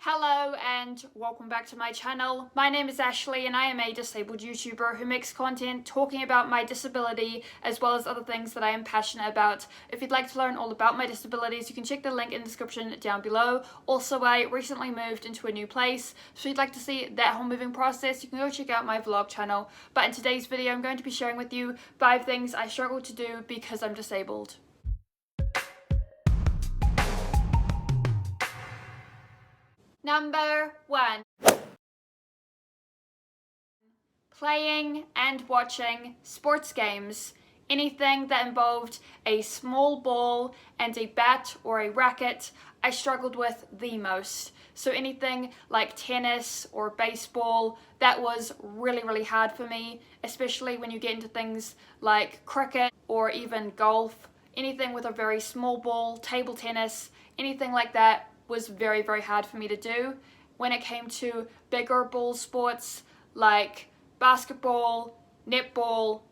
Hello and welcome back to my channel. My name is Ashley and I am a disabled YouTuber who makes content talking about my disability as well as other things that I am passionate about. If you'd like to learn all about my disabilities, you can check the link in the description down below. Also, I recently moved into a new place, so if you'd like to see that whole moving process, you can go check out my vlog channel. But in today's video, I'm going to be sharing with you 5 things I struggle to do because I'm disabled. Number 1. Playing and watching sports games. Anything that involved a small ball and a bat or a racket, I struggled with the most. So anything like tennis or baseball, that was really hard for me, especially when you get into things like cricket or even golf. Anything with a very small ball, table tennis, anything like that was very hard for me to do. When it came to bigger ball sports like basketball, netball,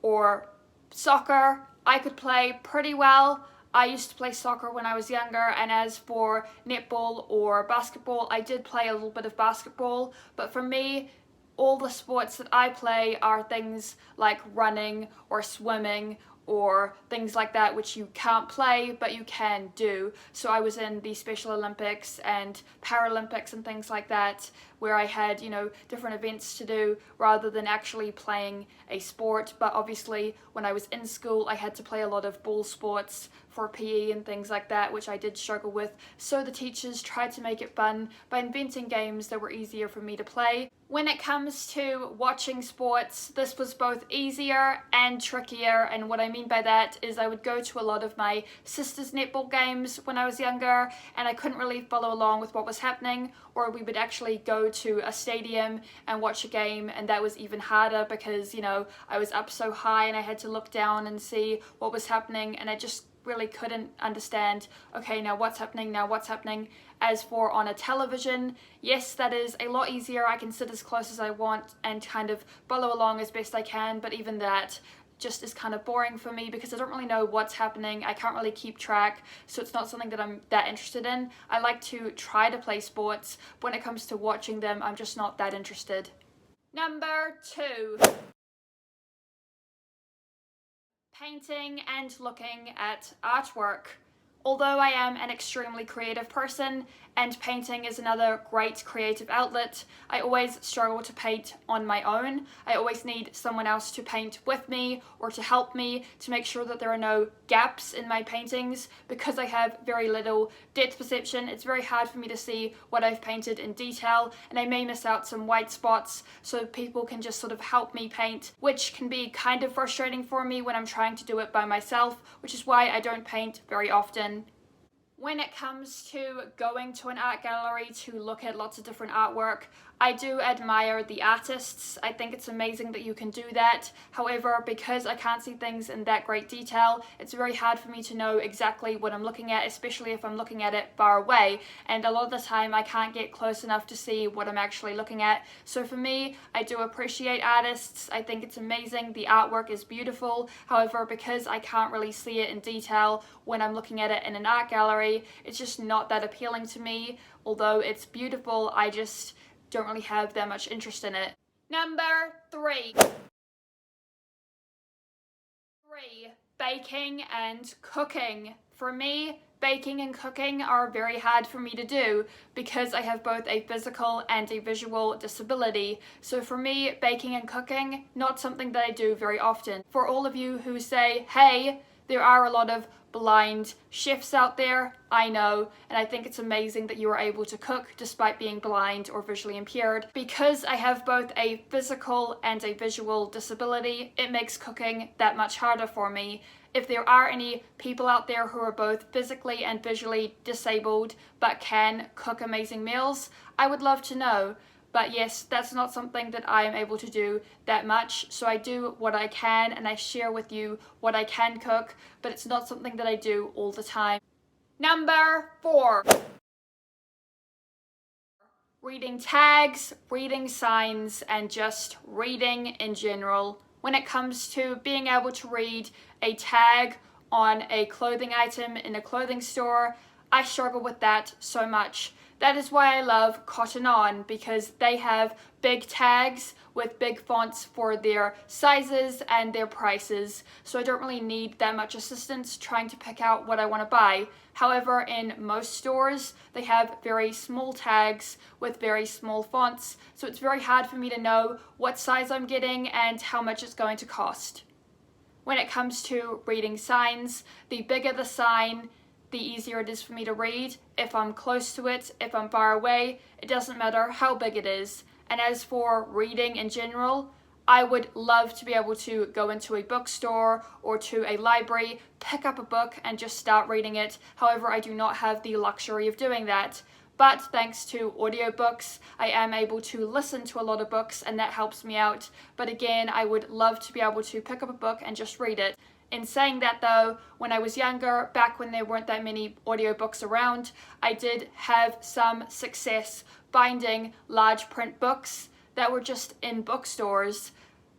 or soccer, I could play pretty well. I used to play soccer when I was younger, and as for netball or basketball, I did play a little bit of basketball, but for me, all the sports that I play are things like running or swimming or things like that which you can't play but you can do. So I was in the Special Olympics and Paralympics and things like that, where I had, different events to do rather than actually playing a sport. But obviously when I was in school, I had to play a lot of ball sports for PE and things like that, which I did struggle with. So the teachers tried to make it fun by inventing games that were easier for me to play. When it comes to watching sports, this was both easier and trickier, and what I mean by that is I would go to a lot of my sister's netball games when I was younger, and I couldn't really follow along with what was happening, or we would actually go to a stadium and watch a game, and that was even harder because, I was up so high and I had to look down and see what was happening, and I just really couldn't understand, okay, now what's happening. As for on a television, yes, that is a lot easier. I can sit as close as I want and kind of follow along as best I can, but even that just is kind of boring for me because I don't really know what's happening. I can't really keep track, so it's not something that I'm that interested in. I like to try to play sports, but when it comes to watching them, I'm just not that interested. Number 2. Painting and looking at artwork. Although I am an extremely creative person, and painting is another great creative outlet, I always struggle to paint on my own. I always need someone else to paint with me or to help me to make sure that there are no gaps in my paintings. Because I have very little depth perception, it's very hard for me to see what I've painted in detail, and I may miss out some white spots, so people can just sort of help me paint, which can be kind of frustrating for me when I'm trying to do it by myself, which is why I don't paint very often. When it comes to going to an art gallery to look at lots of different artwork, I do admire the artists. I think it's amazing that you can do that. However, because I can't see things in that great detail, it's very hard for me to know exactly what I'm looking at, especially if I'm looking at it far away. And a lot of the time I can't get close enough to see what I'm actually looking at. So for me, I do appreciate artists. I think it's amazing. The artwork is beautiful. However, because I can't really see it in detail when I'm looking at it in an art gallery, it's just not that appealing to me. Although it's beautiful, I just don't really have that much interest in it. Number 3. Baking and cooking. For me, baking and cooking are very hard for me to do because I have both a physical and a visual disability. So for me, baking and cooking, not something that I do very often. For all of you who say, hey, there are a lot of blind chefs out there, I know, and I think it's amazing that you are able to cook despite being blind or visually impaired. Because I have both a physical and a visual disability, it makes cooking that much harder for me. If there are any people out there who are both physically and visually disabled but can cook amazing meals, I would love to know. But yes, that's not something that I am able to do that much. So I do what I can and I share with you what I can cook, but it's not something that I do all the time. Number 4. Reading tags, reading signs, and just reading in general. When it comes to being able to read a tag on a clothing item in a clothing store, I struggle with that so much That is why I love Cotton On, because they have big tags with big fonts for their sizes and their prices, so I don't really need that much assistance trying to pick out what I want to buy. However, in most stores, they have very small tags with very small fonts, so it's very hard for me to know what size I'm getting and how much it's going to cost. When it comes to reading signs, the bigger the sign, the easier it is for me to read. If I'm close to it, if I'm far away, it doesn't matter how big it is. And as for reading in general, I would love to be able to go into a bookstore or to a library, pick up a book and just start reading it. However, I do not have the luxury of doing that. But thanks to audiobooks, I am able to listen to a lot of books and that helps me out. But again, I would love to be able to pick up a book and just read it. In saying that though, when I was younger, back when there weren't that many audiobooks around, I did have some success finding large print books that were just in bookstores.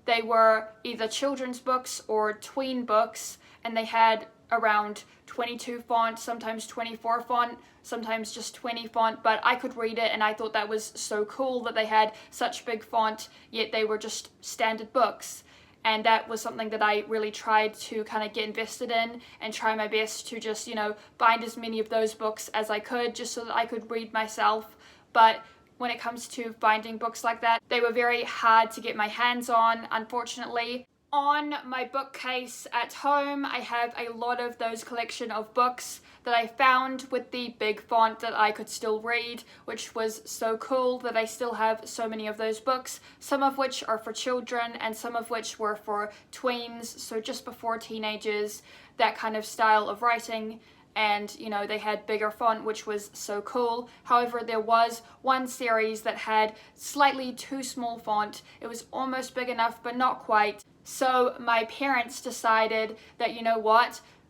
They were either children's books or tween books, and they had around 22 font, sometimes 24 font, sometimes just 20 font, but I could read it and I thought that was so cool that they had such big font, yet they were just standard books. And that was something that I really tried to kind of get invested in and try my best to just, find as many of those books as I could just so that I could read myself. But when it comes to finding books like that, they were very hard to get my hands on, unfortunately. On my bookcase at home, I have a lot of those collection of books that I found with the big font that I could still read, which was so cool that I still have so many of those books, some of which are for children and some of which were for tweens, so just before teenagers, that kind of style of writing. And they had bigger font, which was so cool. However, there was one series that had slightly too small font. It was almost big enough but not quite. So my parents decided that,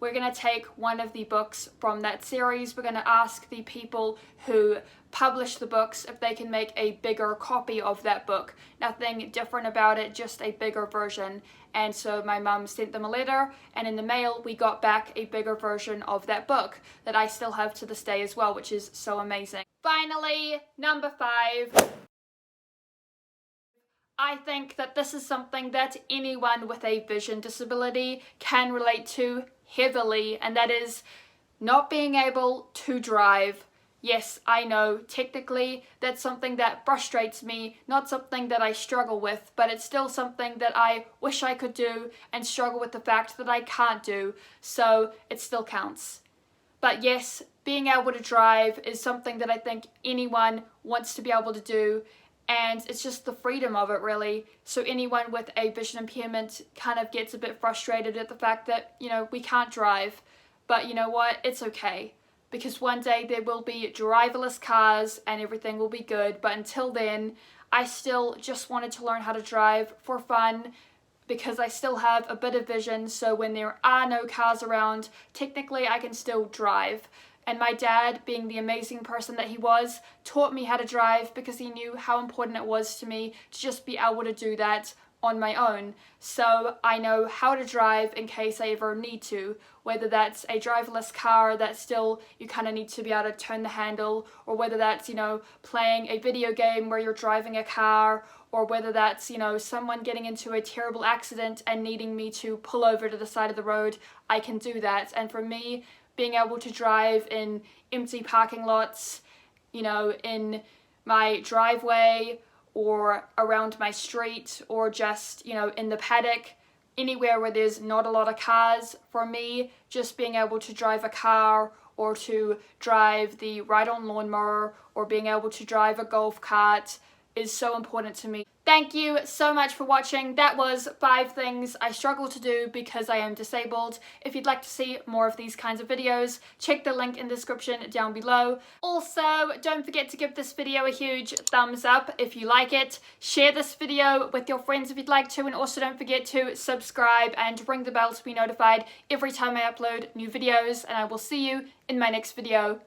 we're going to take one of the books from that series. We're going to ask the people who publish the books if they can make a bigger copy of that book. Nothing different about it, just a bigger version. And so my mum sent them a letter, and in the mail we got back a bigger version of that book that I still have to this day as well, which is so amazing. Finally, number 5. I think that this is something that anyone with a vision disability can relate to heavily, and that is not being able to drive. Yes, I know, technically that's something that frustrates me, not something that I struggle with, but it's still something that I wish I could do and struggle with the fact that I can't do, so it still counts. But yes, being able to drive is something that I think anyone wants to be able to do, and it's just the freedom of it, really. So anyone with a vision impairment kind of gets a bit frustrated at the fact that, we can't drive. But you know what? It's okay. Because one day there will be driverless cars and everything will be good. But until then, I still just wanted to learn how to drive for fun, because I still have a bit of vision. So when there are no cars around, technically I can still drive. And my dad, being the amazing person that he was, taught me how to drive because he knew how important it was to me to just be able to do that on my own. So I know how to drive in case I ever need to, whether that's a driverless car that still you kind of need to be able to turn the handle, or whether that's, playing a video game where you're driving a car, or whether that's, someone getting into a terrible accident and needing me to pull over to the side of the road. I can do that. And for me, being able to drive in empty parking lots, in my driveway or around my street, or just, in the paddock, anywhere where there's not a lot of cars, for me, just being able to drive a car or to drive the ride-on lawnmower or being able to drive a golf cart is so important to me. Thank you so much for watching. That was 5 things I struggle to do because I am disabled. If you'd like to see more of these kinds of videos, check the link in the description down below. Also, don't forget to give this video a huge thumbs up if you like it. Share this video with your friends if you'd like to, and also don't forget to subscribe and ring the bell to be notified every time I upload new videos, and I will see you in my next video.